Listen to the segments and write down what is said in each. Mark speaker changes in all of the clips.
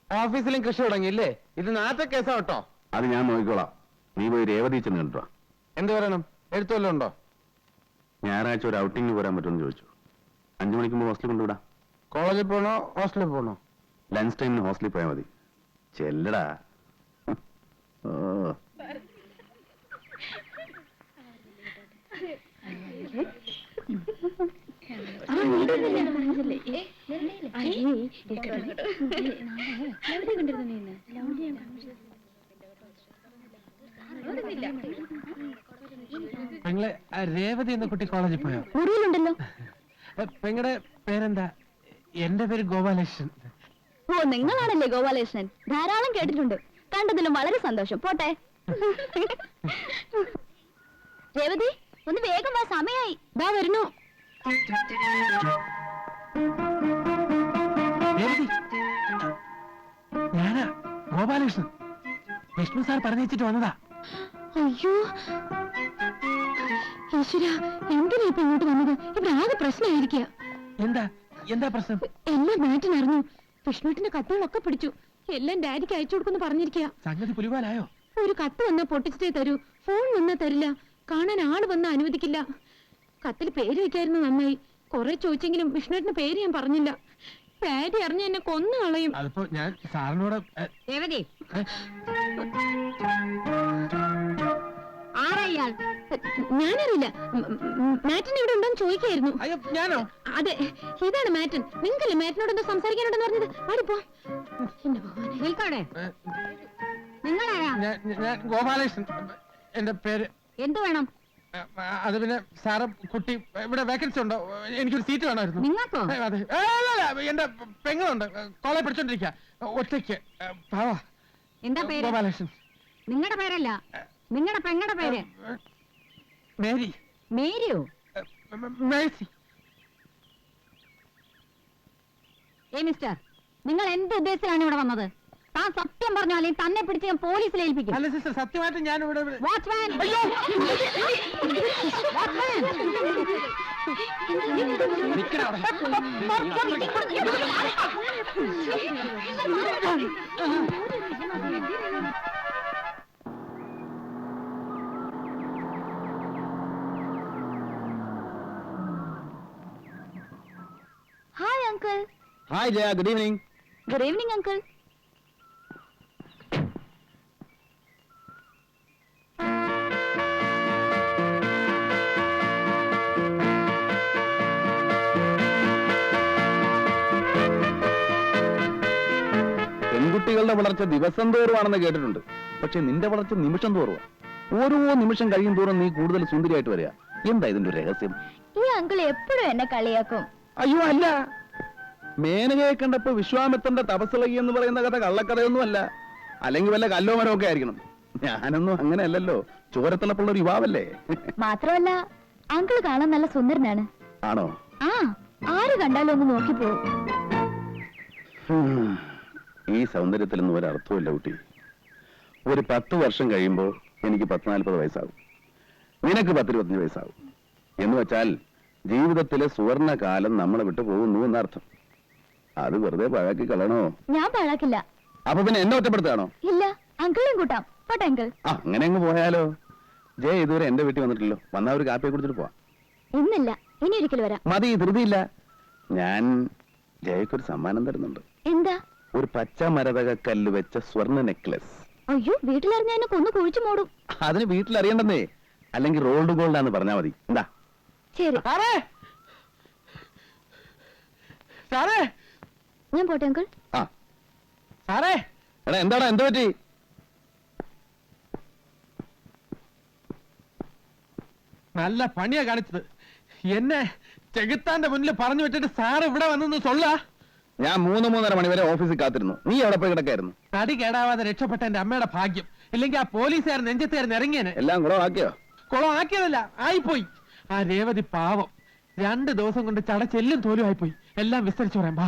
Speaker 1: ഓഫീസിലും കൃഷി തുടങ്ങിയില്ലേ? ഇത് നാട്ടെ കേസാ കേട്ടോ.
Speaker 2: അത് ഞാൻ നോക്കിക്കോളാം. നീ പോയി രേവതി ചെന്ന് കണ്ടോ.
Speaker 1: എന്ത് പറയണം? എഴുത്തുവല്ലോ ഉണ്ടോ?
Speaker 2: ഞായറാഴ്ച ഒരു ഔട്ടിങ്ങിന് പോരാൻ പറ്റുമെന്ന് ചോദിച്ചു. 5 മണിക്ക് മുമ്പ് ഹോസ്റ്റലിൽ കൊണ്ടുവിടാം.
Speaker 1: കോളേജിൽ പോകണോ ഹോസ്റ്റലിൽ പോകണോ?
Speaker 2: ലഞ്ച് ടൈമിന് ഹോസ്റ്റലിൽ പോയാൽ മതി. ചെല്ലടാ. ഓ
Speaker 1: പെങ്ങളെ രേവതി എന്ന കുട്ടി കോളേജിൽ പോയോ?
Speaker 3: മുറിയിലുണ്ടല്ലോ.
Speaker 1: പെങ്ങളുടെ പേരെന്താ? എന്റെ പേര് ഗോപാലകൃഷ്ണൻ.
Speaker 3: ഓ, നിങ്ങളാണല്ലേ ഗോപാലകൃഷ്ണൻ? ധാരാളം കേട്ടിട്ടുണ്ട്. കണ്ടതിലും വളരെ സന്തോഷം. പോട്ടെ. രേവതി, ഒന്ന് വേഗം വാ, സമയായി. ദാ വരുന്നു.
Speaker 1: ഞാനാ ഗോപാലകൃഷ്ണൻ. വിഷ്ണു സാർ പറഞ്ഞിട്ട് വന്നതാ.
Speaker 3: അയ്യോ ഈശ്വര, എന്തിനാ ഇപ്പൊ ഇങ്ങോട്ട് വന്നത്? ഇവിടെ ആകെ പ്രശ്നമായിരിക്കുക.
Speaker 1: എന്താ പ്രശ്നം?
Speaker 3: എല്ലാം മാറ്റിനറിഞ്ഞു. വിഷ്ണുവിന്റെ കത്തുകളൊക്കെ പിടിച്ചു. എല്ലാം ഡാഡിക്ക് അയച്ചു കൊടുക്കുന്നു പറഞ്ഞിരിക്കുക.
Speaker 1: സംഗതി പുലിവാലായോ?
Speaker 3: ഒരു കത്ത് വന്നാ പൊട്ടിച്ചിട്ടേ തരൂ. ഫോൺ വന്നാ തരില്ല. കാണാൻ ആള് വന്നാ അനുവദിക്കില്ല. കത്തിൽ പേര് വെക്കായിരുന്നു നന്നായി. കുറെ ചോദിച്ചെങ്കിലും വിഷ്ണുവിന്റെ പേര് ഞാൻ പറഞ്ഞില്ല. ഡാഡി അറിഞ്ഞ എന്നെ കൊന്നു കളയും.
Speaker 1: അതിപ്പോ ഞാൻ സാറിനോട്.
Speaker 3: രേവതി, ആരാ? ഞാനറിയില്ല. മാറ്റൻ ഇവിടെ ഉണ്ടോന്ന് ചോദിക്കായിരുന്നു.
Speaker 1: അയ്യോ, ഞാനോ?
Speaker 3: അതെ, ഇതാണ് മാറ്റൻ. നിങ്ങൾക്കല്ലേ മാറ്റിനോട് എന്തോ സംസാരിക്കാനുണ്ടെന്ന് പറഞ്ഞത്? പാടിപ്പോ. നിങ്ങളാരാ?
Speaker 1: ഞാൻ ഗോപാലകൃഷ്ണൻ. എന്റെ പേര്.
Speaker 3: എന്ത് വേണം?
Speaker 1: അത് പിന്നെ സാറ് കുട്ടി ഇവിടെ വേക്കൻസി ഉണ്ടോ? എനിക്കൊരു സീറ്റ് വേണമായിരുന്നു.
Speaker 3: നിങ്ങൾക്കോ?
Speaker 1: അതെ. എന്റെ പെങ്ങളുണ്ട്, കോളേജ് പഠിച്ചോണ്ടിരിക്കുക, ഒറ്റയ്ക്ക്.
Speaker 3: എന്താ പേര്?
Speaker 1: ഗോപാലകൃഷ്ണൻ.
Speaker 3: നിങ്ങളുടെ പേരല്ല, നിങ്ങളുടെ പെങ്ങളുടെ പേര്.
Speaker 1: മേരി.
Speaker 3: മേരിയോ?
Speaker 1: മേഴ്സി.
Speaker 3: മിസ്റ്റർ, നിങ്ങൾ എന്ത് ഉദ്ദേശത്തിലാണ് ഇവിടെ വന്നത്? താൻ സത്യം പറഞ്ഞോ, അല്ലെങ്കിൽ തന്നെ പിടിച്ച് ഞാൻ പോലീസിൽ ഏൽപ്പിക്കും.
Speaker 1: അല്ല സിസ്റ്റർ, സത്യമായിട്ട് ഞാൻ ഇവിടെ.
Speaker 3: Watchman! Hi uncle.
Speaker 2: Hi Jaya, good evening.
Speaker 3: Good evening uncle.
Speaker 2: പെൺകുട്ടികളുടെ വളർച്ച ദിവസം തോറുമാണെന്ന് കേട്ടിട്ടുണ്ട്. പക്ഷെ നിന്റെ വളർച്ച നിമിഷം തോറുക. ഓരോ നിമിഷം കഴിയും തോറും നീ കൂടുതൽ സുന്ദരിയായിട്ട് വരിക. എന്താ ഇതിന്റെ രഹസ്യം?
Speaker 3: ഈ അങ്കിൾ എപ്പോഴും എന്നെ കളിയാക്കും.
Speaker 2: അയ്യോ അല്ല, മേനകയെ കണ്ടപ്പോ വിശ്വാമിത്രന്റെ തപസ്സിളകി എന്ന് പറയുന്ന കഥ കള്ളക്കഥയൊന്നും അല്ല. അല്ലെങ്കിൽ വല്ല കല്ലോ മരമൊക്കെ ആയിരിക്കണം. ഞാനൊന്നും അങ്ങനെയല്ലല്ലോ. ചോരത്തിളപ്പുള്ള ഒരു യുവാവല്ലേ.
Speaker 3: മാത്രമല്ല അങ്കിൾ കാണാൻ നല്ല സുന്ദരനാണ്.
Speaker 2: ആണോ?
Speaker 3: ആ, ആര് കണ്ടാലും ഒന്ന് നോക്കിപ്പോവും.
Speaker 2: ഈ സൗന്ദര്യത്തിലൊന്നും ഒരർത്ഥമില്ല കുട്ടി. ഒരു 10 വർഷം കഴിയുമ്പോ എനിക്ക് 40 വയസ്സാകും. നിനക്ക് 25 വയസ്സാകും. എന്ന് വെച്ചാൽ ജീവിതത്തിലെ സുവർണ കാലം നമ്മളെ വിട്ടു പോകുന്നു എന്നർത്ഥം. അത് വെറുതെ പാഴാക്കി കളയണോ?
Speaker 3: ഞാൻ പാഴാക്കില്ല.
Speaker 2: അപ്പൊ പിന്നെ എന്നെ ഒറ്റപ്പെടുത്താണോ?
Speaker 3: ഇല്ല, അങ്കിളും കൂട്ടാം. പോട്ടെ അങ്കിൾ.
Speaker 2: അങ്ങനെ അങ്ങ് പോയാലോ? ജയ ഇതുവരെ എന്റെ വീട്ടിൽ വന്നിട്ടില്ലോ. വന്നാ ഒരു കാപ്പിയെ കുടിച്ചിട്ട് പോവാം.
Speaker 3: ഇന്നില്ല, ഇനി ഒരിക്കൽ വരാം.
Speaker 2: മതി, ധൃതിയില്ല. ഞാൻ ജയക്കൊരു സമ്മാനം തരുന്നുണ്ട്.
Speaker 3: എന്താ?
Speaker 2: ഒരു പച്ച മരതക കല്ല് വെച്ച സ്വർണ്ണ നെക്ലസ്.
Speaker 3: അയ്യോ, വീട്ടിലറിഞ്ഞ എന്നെ കൊന്നു കുഴിച്ചു മൂടും.
Speaker 2: അതിന് വീട്ടിൽ അറിയണ്ടെന്നേ. അല്ലെങ്കിൽ റോൾഡ് ഗോൾഡാന്ന് പറഞ്ഞാ മതി. എന്താ?
Speaker 3: ശരി.
Speaker 1: സാറേ,
Speaker 3: ഞാൻ പോട്ടെ അങ്കിൾ.
Speaker 2: ആ
Speaker 1: സാറേ.
Speaker 2: എടാ, എന്താടാ, എന്ത് പറ്റി?
Speaker 1: നല്ല പണിയാ കാണിച്ചത്. എന്നെ ചെകുത്താന്റെ മുന്നിൽ പറഞ്ഞു വിട്ടിട്ട് സാറ് ഇവിടെ വന്നു സൊള്ള.
Speaker 2: ഞാൻ 3-3:30 മണി വരെ ഓഫീസിൽ കാത്തിരുന്നു. നീ എവിടെ പോയി കിടക്കായിരുന്നു?
Speaker 1: തടി കേടാവാതെ രക്ഷപ്പെട്ട എന്റെ അമ്മയുടെ ഭാഗ്യം. ഇല്ലെങ്കിൽ ആ പോലീസുകാരൻ നെഞ്ചത്തുകാരൻ ഇറങ്ങിയേനെ.
Speaker 2: എല്ലാം കുളമാക്കിയോ?
Speaker 1: കുളമാക്കിയതല്ല, ആയിപ്പോയി. ആ രേവതി പാവം 2 ദിവസം കൊണ്ട് ചടച്ചെല്ലും തോലും ആയിപ്പോയി. എല്ലാം വിസ്തരിച്ചു പറയാം. വാ.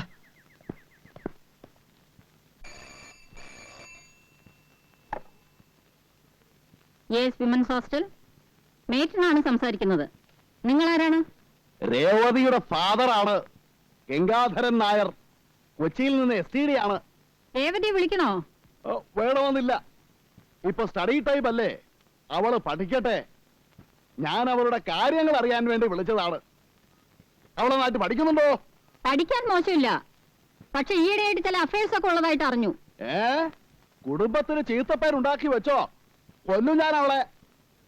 Speaker 3: Yes, women's hostel. മേറ്റിനാണ് സംസാരിക്കുന്നത്. നിങ്ങൾ ആരാണ്?
Speaker 2: രേവതിയുടെ ഫാദറാണ് ഗംഗാധരൻ നായർ. കൊച്ചിയിൽ നിന്ന് STD ആണ്.
Speaker 3: രേവതിയെ വിളിക്കണോ?
Speaker 4: വേണമെന്നില്ല. ഇപ്പൊ സ്റ്റഡി ടൈം അല്ലേ, അവള് പഠിക്കട്ടെ. ഞാൻ അവളുടെ കാര്യങ്ങൾ അറിയാൻ വേണ്ടി വിളിച്ചതാണ്. അവളെ നാട്ടിൽ പഠിക്കുന്നുണ്ടോ?
Speaker 3: പഠിക്കാൻ മോശമില്ല, പക്ഷെ ഈയിടെയായിട്ട് ചില അഫയേഴ്സ് ഒക്കെ ഉള്ളതായിട്ട് അറിഞ്ഞു.
Speaker 4: കുടുംബത്തിന് ചീത്തപ്പേരുണ്ടാക്കി വെച്ചോ? കൊല്ലും ഞാൻ അവളെ.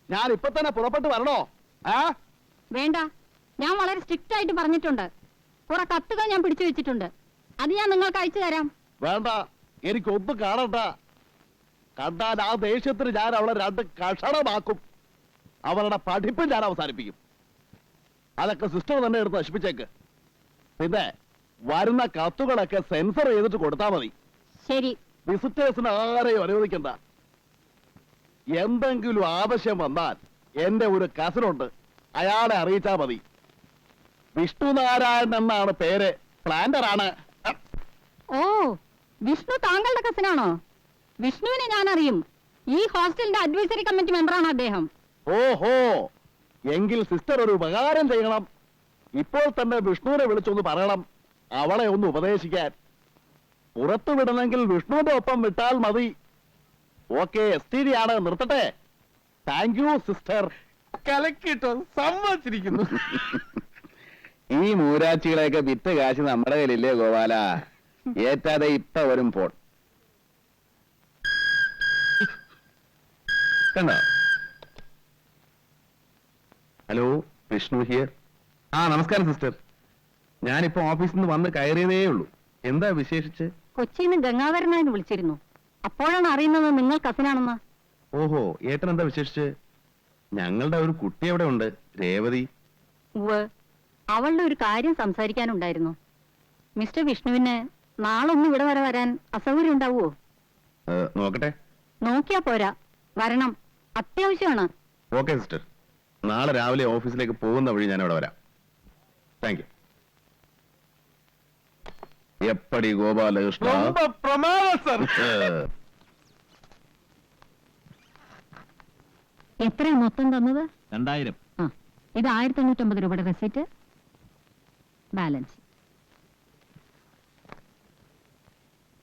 Speaker 4: ഞാൻ ഇപ്പൊ തന്നെ പുറപ്പെട്ട് വരണോ?
Speaker 3: വേണ്ട, ഞാൻ വളരെ സ്ട്രിക്റ്റ് ആയിട്ട് പറഞ്ഞിട്ടുണ്ട്. കുറെ കത്തുകൾ ഞാൻ പിടിച്ചു വെച്ചിട്ടുണ്ട്, അത് ഞാൻ നിങ്ങൾക്ക് അയച്ചു തരാം.
Speaker 4: വേണ്ട, എനിക്കൊന്നും കാണണ്ട. കണ്ടാൽ ആ ദേഷ്യത്തിന് ഞാൻ അവളെ രണ്ട് കഷണമാക്കും. അവളുടെ പഠിപ്പ് ഞാൻ അവസാനിപ്പിക്കും. അതൊക്കെ സിസ്റ്റർ തന്നെ എടുത്ത് നശിപ്പിച്ചേക്ക്. പിന്നെ വരുന്ന കത്തുകളൊക്കെ സെൻസർ ചെയ്തിട്ട് കൊടുത്താൽ മതി.
Speaker 3: ശരി.
Speaker 4: വിസിറ്റേഴ്സിന് ആരെയും അനുവദിക്കണ്ട. എന്തെങ്കിലും ആവശ്യം വന്നാൽ എന്റെ ഒരു കസിനുണ്ട്, അയാളെ അറിയിച്ചാൽ മതി. വിഷ്ണുനാരായണൻ എന്നാണ് പേര്, പ്ലാന്റർ ആണ്.
Speaker 3: ഓ, വിഷ്ണു താങ്കളുടെ കസിനാണോ? വിഷ്ണുവിനെ ഞാൻ അറിയും. ഈ ഹോസ്റ്റലിന്റെ അഡ്വൈസറി കമ്മിറ്റി മെമ്പറാണ് അദ്ദേഹം.
Speaker 4: ഓഹോ, എങ്കിൽ സിസ്റ്റർ ഒരു ഉപകാരം ചെയ്യണം. ഇപ്പോൾ തന്നെ വിഷ്ണുവിനെ വിളിച്ചൊന്ന് പറയണം, അവളെ ഒന്ന് ഉപദേശിക്കാൻ. പുറത്തു വിടണമെങ്കിൽ വിഷ്ണുവിന്റെ ഒപ്പം വിട്ടാൽ മതി. ഓക്കെ, STD ആണ്, നിർത്തട്ടെ. Thank you sister.
Speaker 1: കലക്കിട്ടോ, സമ്മതിച്ചിരിക്കുന്നു.
Speaker 2: ഈ മൂരാച്ചികളെയൊക്കെ വിറ്റ് കാശ് നമ്മുടെ കയ്യിലില്ലേ ഗോപാല? ഏറ്റാതെ ഇപ്പൊ വരും ഫോൺ. കണ്ടോ? Hello, Vishnu here. നമസ്കാരം സിസ്റ്റർ. ഞാനിപ്പോ ഓഫീസിൽ നിന്ന് വന്ന് കയറിയതേ ഉള്ളൂ. എന്താ വിശേഷിച്ച്?
Speaker 3: കൊച്ചിയിൽ നിന്ന് ഗംഗാധരനായിട്ട് വിളിച്ചിരുന്നു. അപ്പോഴാണ് അറിയുന്നത് നിങ്ങൾ കസിനാണെന്ന്.
Speaker 2: ഓഹോ, ഏട്ടൻ എന്താ വിശേഷിച്ച്? ഞങ്ങളുടെ ഒരു കുട്ടി അവിടെ ഉണ്ട്, രേവതി.
Speaker 3: അവളുടെ ഒരു കാര്യം സംസാരിക്കാനുണ്ടായിരുന്നു. മിസ്റ്റർ വിഷ്ണുവിന് നാളൊന്നും ഇവിടെ വരെ വരാൻ അസൗകര്യം ഉണ്ടാവുമോ?
Speaker 2: നോക്കട്ടെ.
Speaker 3: നോക്കിയാ പോരാ, വരണം, അത്യാവശ്യമാണ്.
Speaker 2: ഓക്കെ സിസ്റ്റർ, നാളെ രാവിലെ ഓഫീസിലേക്ക് പോകുന്ന വഴി ഞാൻ അവിടെ വരാം. Thank you. എപ്പടി ഗോപാലകൃഷ്ണ.
Speaker 1: ரொம்ப பிரமாதம் சார்.
Speaker 3: എത്രയാ മൊത്തം തന്നത്?
Speaker 5: 2000.
Speaker 3: ഇത് 1950 രൂപയുടെ റെസിറ്റ്, ബാലൻസ്.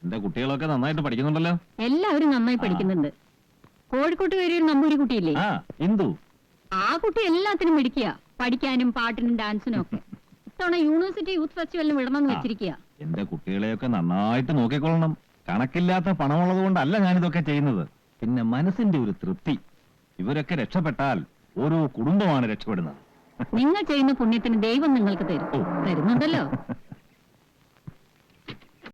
Speaker 5: എന്റെ കുട്ടികളൊക്കെ നന്നായിട്ട് പഠിക്കുന്നുണ്ടല്ലോ.
Speaker 3: എല്ലാവരും നന്നായി പഠിക്കുന്നുണ്ട്. കോഴിക്കോട്ട് കയറിയ ഒരു നമ്പൂരി കുട്ടിയില്ലേ,
Speaker 5: ഇന്ദു,
Speaker 3: ആ കുട്ടി എല്ലാത്തിനും മിടിക്കുക, പഠിക്കാനും പാട്ടിനും ഡാൻസിനും ഒക്കെ. ഇത്തവണ യൂണിവേഴ്സിറ്റി യൂത്ത് ഫെസ്റ്റിവലിന് വിടണമെന്ന് വെച്ചിരിക്കുക.
Speaker 5: എന്റെ കുട്ടികളെയൊക്കെ നന്നായിട്ട് നോക്കിക്കൊള്ളണം. കണക്കില്ലാത്ത പണമുള്ളത് കൊണ്ടല്ല ഞാനിതൊക്കെ ചെയ്യുന്നത്. പിന്നെ മനസ്സിന്റെ ഒരു തൃപ്തി. ഇവരൊക്കെ രക്ഷപ്പെട്ടാൽ ഓരോ കുടുംബമാണ് രക്ഷപ്പെടുന്നത്.
Speaker 3: നിങ്ങൾ ചെയ്യുന്ന പുണ്യത്തിന് ദൈവം നിങ്ങൾക്ക് തരും. തരുന്നുണ്ടല്ലോ.